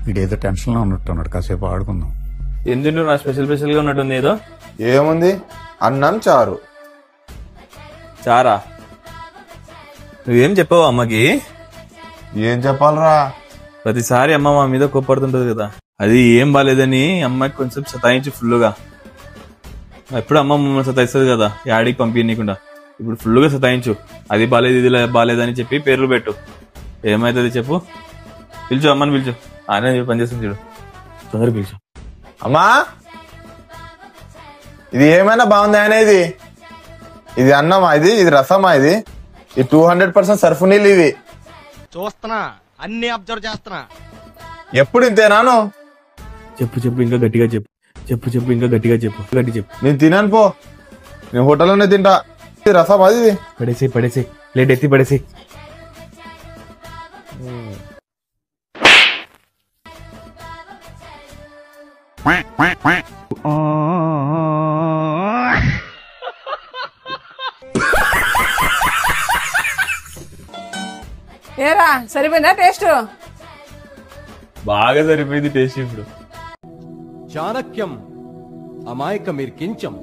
వీడేదో టెన్షన్ లో ఉన్నట్టున్నాడు, కాసేపు ఆడుకుందాం. ఎందుకు నా స్పెషల్ గా ఉన్నట్టుంది ఏదో. ఏముంది, అన్నం చారు. చారా? నువ్వేం చెప్పావు అమ్మకి? ఏం చెప్పాలరా? ప్రతిసారి అమ్మ మా మీద కోప్పడుతుంటది కదా, అది ఏం బాలేదని అమ్మకి కొంచెం సతాయించు ఫుల్గా. ఎప్పుడు అమ్మ మమ్మల్ని సతాయిస్తుంది కదా యాడికి పంపించకుండా, ఇప్పుడు ఫుల్గా సతాయించు. అది బాలేదు ఇది బాలేదని చెప్పి పేర్లు పెట్టు. ఏమైతుంది చెప్పు. పిలిచు అమ్మని పిలిచు, ఆయన పనిచేస్తుంది చూడు. తొందరగా పిలిచు. అమ్మా, ఇది ఏమైనా బాగుందా అనేది? ఇది అన్నమా? ఇది రసమా? ఇది 200% సర్ఫ్ నీళ్ళు ఇవి. చూస్తున్నా, అన్ని అబ్జర్వ్ చేస్తున్నా. ఎప్పుడు ఇంతేనాను? చెప్పు ఇంకా గట్టిగా చెప్పు ఇంకా గట్టిగా చెప్పు. గట్టి చెప్పు. నేను తినాను పో, నేను హోటల్లోనే తింటా. ఇది రసమా? ఇది పడేసి ప్లేట్ ఎత్తి పడేసి. ఏరా సరిపోయిందా టేస్ట్? బాగా సరిపోయింది టేస్ట్ ఇప్పుడు. చాణక్యం అమాయక మీరు కించం.